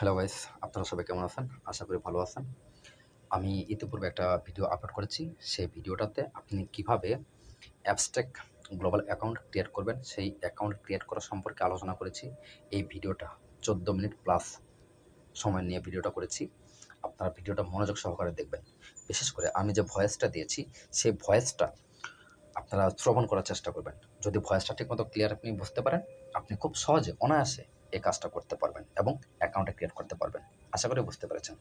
Hello guys, আপনারা সবাই কেমন আছেন? আশা করি ভালো আছেন। আমি ইতিপূর্বে একটা ভিডিও আপলোড করেছি। সেই ভিডিওটাতে আপনি কিভাবে অ্যাবস্ট্রাক্ট গ্লোবাল অ্যাকাউন্ট ক্রিয়েট করবেন, সেই অ্যাকাউন্ট ক্রিয়েট করা সম্পর্কে আলোচনা করেছি। এই ভিডিওটা 14 মিনিট প্লাস সময় নিয়ে ভিডিওটা করেছি। আপনারা ভিডিওটা মনোযোগ সহকারে দেখবেন। বিশেষ করে আমি যে ভয়েসটা দিয়েছি, সেই ভয়েসটা আপনারা শ্রবণ করার চেষ্টা করবেন। যদি ভয়েসটা ঠিকমতো ক্লিয়ার আপনি বুঝতে পারেন, আপনি খুব সহজে অনায়াসে এই কাজটা করতে পারবেন এবং অ্যাকাউন্টে ক্রিয়েট করতে পারবেন। আশা করি বুঝতে পেরেছেন।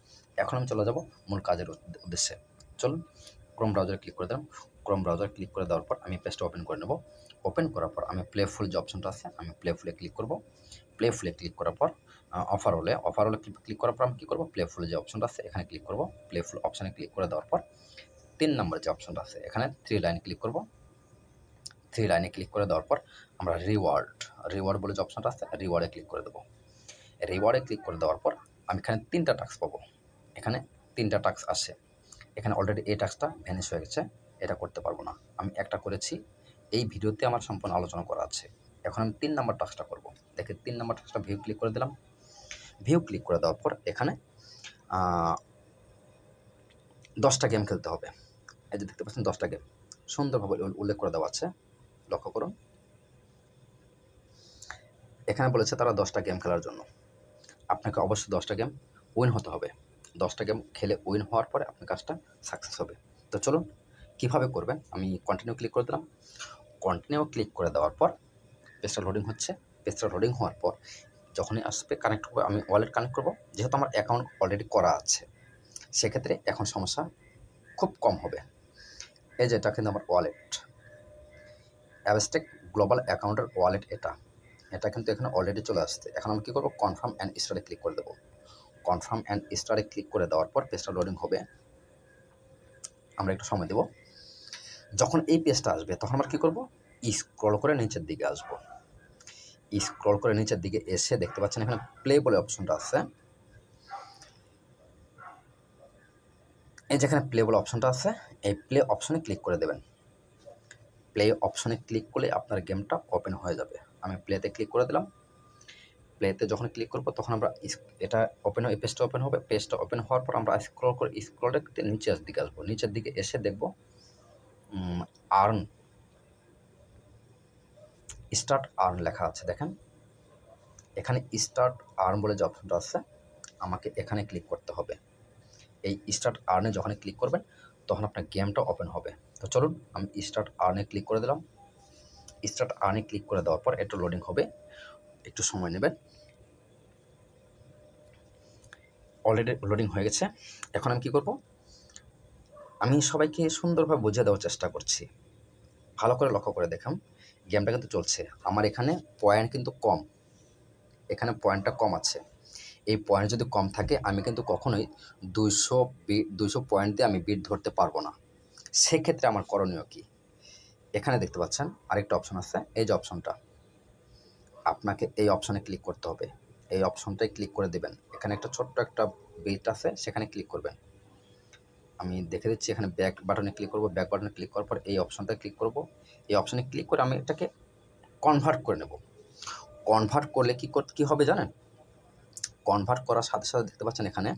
এখন আমি চলে যাব মূল কাজের উদ্দেশ্যে। চলুন, ক্রোম ব্রাউজারে ক্লিক করে দিলাম। ক্রোম ব্রাউজারে ক্লিক করে দেওয়ার পর আমি পেজটা ওপেন করে নেব। ওপেন করার পর আমি প্লেফুল যে অপশনটা আছে, আমি প্লেফুলে ক্লিক করব। প্লেফুলে ক্লিক করার পর অফার হলে ক্লিক করার পর আমি কী করব, প্লেফুল যে অপশনটা আছে এখানে ক্লিক করব। প্লেফুল অপশানে ক্লিক করে দেওয়ার পর 3 নম্বর যে অপশনটা আছে এখানে 3 লাইন ক্লিক করব। 3 লাইনে ক্লিক করে দেওয়ার পর আমরা রিওয়ার্ড বলে যে অপশনটা আছে, রিওয়ার্ডে ক্লিক করে দেবো। রিওয়ার্ডে ক্লিক করে দেওয়ার পর আমি এখানে 3টা টাস্ক পাবো। এখানে 3টা টাস্ক আসে। এখানে অলরেডি এই টাস্কটা ভ্যানিশ হয়ে গেছে, এটা করতে পারবো না। আমি একটা করেছি, এই ভিডিওতে আমার সম্পূর্ণ আলোচনা করা আছে। এখন আমি 3 নম্বর টাস্কটা করবো। দেখে 3 নম্বর টাস্কটা ভিউ ক্লিক করে দিলাম। ভিউ ক্লিক করে দেওয়ার পর এখানে 10টা গেম খেলতে হবে। এই যে দেখতে পাচ্ছেন 10টা গেম সুন্দরভাবে উল্লেখ করে দেওয়া আছে, লক্ষ্য করুন। এখানে বলেছে তারা 10টা গেম খেলার জন্য। আপনাকে অবশ্যই 10টা গেম উইন হতে হবে। 10টা গেম খেলে উইন হওয়ার পরে আপনার কাজটা সাকসেস হবে। তো চলুন কীভাবে করবেন, আমি কন্টিনিউ ক্লিক করে দিলাম। কন্টিনিউ ক্লিক করে দেওয়ার পর পেজটা লোডিং হচ্ছে। পেজটা লোডিং হওয়ার পর যখনই আসবে কানেক্ট করবো, আমি ওয়ালেট কানেক্ট করবো। যেহেতু আমার অ্যাকাউন্ট অলরেডি করা আছে, সেক্ষেত্রে এখন সমস্যা খুব কম হবে। এই যে এটা কিন্তু আমার ওয়ালেট, অ্যাবস্ট্রাক্ট গ্লোবাল অ্যাকাউন্টের ওয়ালেট এটা কিন্তু এখানে অলরেডি চলে আসছে। এখন আমি কী করবো, কনফার্ম অ্যান্ড স্টারে ক্লিক করে দেবো। কনফার্ম অ্যান্ড স্টারে ক্লিক করে দেওয়ার পর পেজটা লোডিং হবে। আমরা একটু সময় দেব। যখন এই পেজটা আসবে তখন আমরা কী করবো, স্ক্রল করে নিচের দিকে আসবো। স্ক্রল করে নিচের দিকে এসে দেখতে পাচ্ছেন এখানে প্লে বলে অপশনটা আছে। এই যেখানে প্লে বলে অপশনটা আছে, এই প্লে অপশনে ক্লিক করে দেবেন। প্লে অপশনে ক্লিক করলে আপনার গেমটা ওপেন হয়ে যাবে। আমি প্লেতে ক্লিক করে দিলাম। প্লেতে যখন ক্লিক করবো তখন আমরা এটা ওপেন হয়ে পেজটা ওপেন হবে। পেজটা ওপেন হওয়ার পর আমরা স্ক্রলটা নিচের দিকে আসবো। নিচের দিকে এসে দেখব স্টার্ট আর্ন লেখা আছে, দেখেন এখানে স্টার্ট আর্ন বলে যে অপশনটা আছে, আমাকে এখানে ক্লিক করতে হবে। এই স্টার্ট আর্নে যখন ক্লিক করবেন তখন আপনার গেমটা ওপেন হবে। তো চলুন আমি স্টার্ট আর্নে ক্লিক করে দিলাম। স্টার্ট আর্নে ক্লিক করে দেওয়ার পর একটু লোডিং হবে, একটু সময় নেবেন। অলরেডি লোডিং হয়ে গেছে। এখন আমি কী করব, আমি সবাইকে সুন্দরভাবে বুঝিয়ে দেওয়ার চেষ্টা করছি। ভালো করে লক্ষ্য করে দেখাম, গেমটা কিন্তু চলছে। আমার এখানে পয়েন্ট কিন্তু কম, এখানে পয়েন্টটা কম আছে। এই পয়েন্ট যদি কম থাকে আমি কিন্তু কখনোই 200 পয়েন্ট দিয়ে আমি বিট ধরতে পারবো না। সেক্ষেত্রে আমার করণীয় কী, এখানে দেখতে পাচ্ছেন আরেকটা অপশন আছে, এই যে অপশনটা, আপনাকে এই অপশনে ক্লিক করতে হবে। এই অপশনটাই ক্লিক করে দেবেন। এখানে একটা ছোট্ট একটা বিট আছে, সেখানে ক্লিক করবেন। আমি দেখে দিচ্ছি, এখানে ব্যাক বাটনে ক্লিক করব। ব্যাক বাটনে ক্লিক করার পর এই অপশনটা ক্লিক করব। এই অপশনে ক্লিক করে আমি এটাকে কনভার্ট করে নেব। কনভার্ট করলে কী হবে জানেন, কনভার্ট করার সাথে সাথে দেখতে পাচ্ছেন এখানে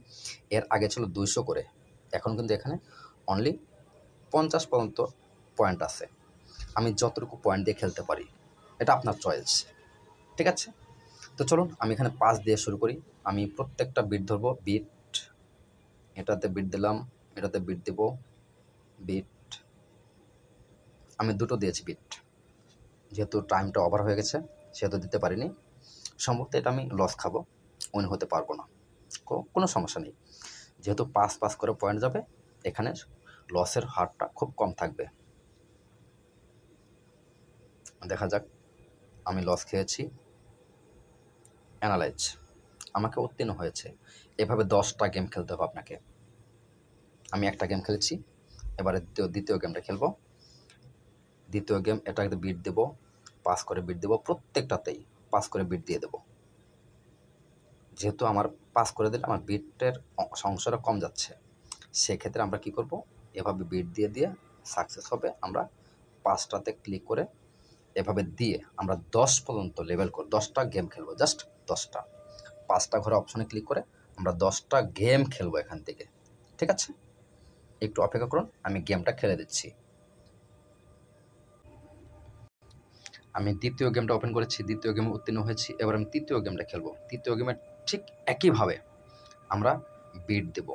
এর আগে ছিল 200 করে, এখন কিন্তু এখানে অনলি 50 পর্যন্ত পয়েন্ট আছে। আমি যতটুকু পয়েন্ট দিয়ে খেলতে পারি, এটা আপনার চয়েস, ঠিক আছে। তো চলুন আমি এখানে 5 দিয়ে শুরু করি। আমি প্রত্যেকটা বিট ধরবো। বিট, এটাতে বিট দিলাম, এটাতে বিট দেব, বিট আমি দুটো দিয়েছি বিট। যেহেতু টাইমটা ওভার হয়ে গেছে সেহেতু দিতে পারিনি। সম্ভবত এটা আমি লস খাবো, উইন হতে পারবো না। কোনো সমস্যা নেই, যেহেতু 5 করে পয়েন্ট যাবে, এখানে লসের হারটা খুব কম থাকবে। দেখা যাক, আমি লস খেয়েছি। অ্যানালাইজ, আমাকে উত্তীর্ণ হয়েছে। এভাবে 10টা গেম খেলতে হবে আপনাকে। আমি একটা গেম খেলেছি, এবারে দ্বিতীয় গেমটা খেলবো। দ্বিতীয় গেম, এটাকে বিট দেবো, 5 করে বিট দেবো, প্রত্যেকটাতেই 5 করে বিট দিয়ে দেবো। যেহেতু আমার 5 করে দিলে আমার বিটের অংশটা কম যাচ্ছে, সেক্ষেত্রে আমরা কি করব, এভাবে বিট দিয়ে দিয়ে সাকসেস হবে। আমরা 5টাতে ক্লিক করে এভাবে দিয়ে আমরা 10 পর্যন্ত লেভেল করে 10টা গেম খেলবো, জাস্ট 10টা। 5টা ঘরে অপশনে ক্লিক করে আমরা 10টা গেম খেলবো এখান থেকে। ঠিক আছে, একটু অপেক্ষা করুন, আমি গেমটা খেলে দিচ্ছি। আমি দ্বিতীয় গেমটা ওপেন করেছি, দ্বিতীয় গেমে উত্তীর্ণ হয়েছি। এবার আমি তৃতীয় গেমটা খেলবো। তৃতীয় গেমে ঠিক একইভাবে আমরা বিট দেব,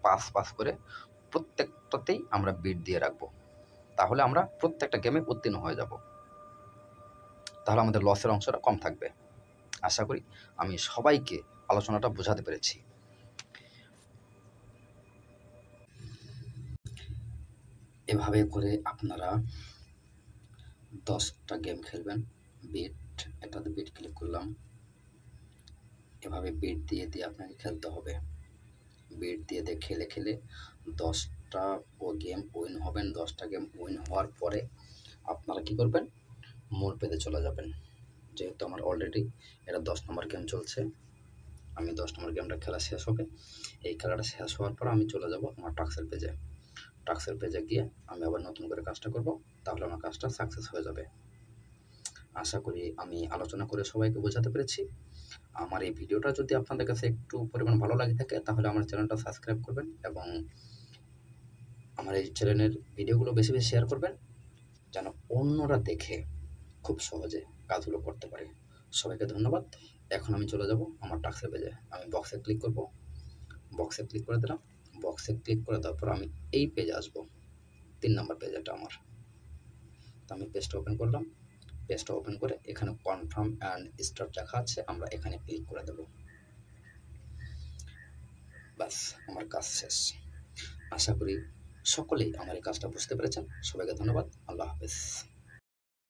5 করে প্রত্যেকটাতেই আমরা বিট দিয়ে রাখবো। তাহলে আমরা প্রত্যেকটা গেমে উত্তীর্ণ হয়ে যাব, তাহলে আমাদের লসের অংশটা কম থাকবে। আশা করি আমি সবাইকে আলোচনাটা বোঝাতে পেরেছি। এভাবে করে আপনারা 10টা গেম খেলবেন। বিট, এটাতে বিট ক্লিক করলাম, এভাবে বিট দিয়ে দিয়ে আপনাকে খেলতে হবে। বিট দিয়ে দিয়ে খেলে খেলে 10টা গেম উইন হবেন। 10টা গেম উইন হওয়ার পরে আপনারা কী করবেন, মূল পেজে চলে যাবেন। যেহেতু আমার অলরেডি এটা 10 নম্বর গেম চলছে, আমি 10 নম্বর গেমটা খেলা শেষ হবে। এই খেলাটা শেষ হওয়ার পর আমি চলে যাব আমার টাস্কের পেজে। টাস্কের পেজে গিয়ে আমি আবার নতুন করে কাজটা করব, তাহলে আমার কাজটা সাকসেস হয়ে যাবে। আশা করি আমি আলোচনা করে সবাইকে বোঝাতে পেরেছি। আমার এই ভিডিওটা যদি আপনাদের কাছে একটু পরিমাণ ভালো লাগে থাকে, তাহলে আমার চ্যানেলটা সাবস্ক্রাইব করবেন এবং আমার এই চ্যানেলের ভিডিওগুলো বেশি বেশি শেয়ার করবেন, যেন অন্যরা দেখে খুব সহজে কাজগুলো করতে পারে। সবাইকে ধন্যবাদ। এখন আমি চলে যাব আমার টাস্কের পেজে। আমি বক্সে ক্লিক করব, বক্সে ক্লিক করে দিলাম। বক্সে ক্লিক করে দেওয়ার পর আমি এই পেজে আসবো, 3 নম্বর পেজ এটা আমার। তো আমি পেজটা ওপেন করলাম। পেজটা ওপেন করে এখানে কনফার্ম অ্যান্ড স্টার্ট লেখা আছে, আমরা এখানে ক্লিক করে দেব। ব্যাস, আমার কাজ শেষ। আশা করি সকলেই আমার এই কাজটা বুঝতে পেরেছেন। সবাইকে ধন্যবাদ। আল্লাহ হাফেজ।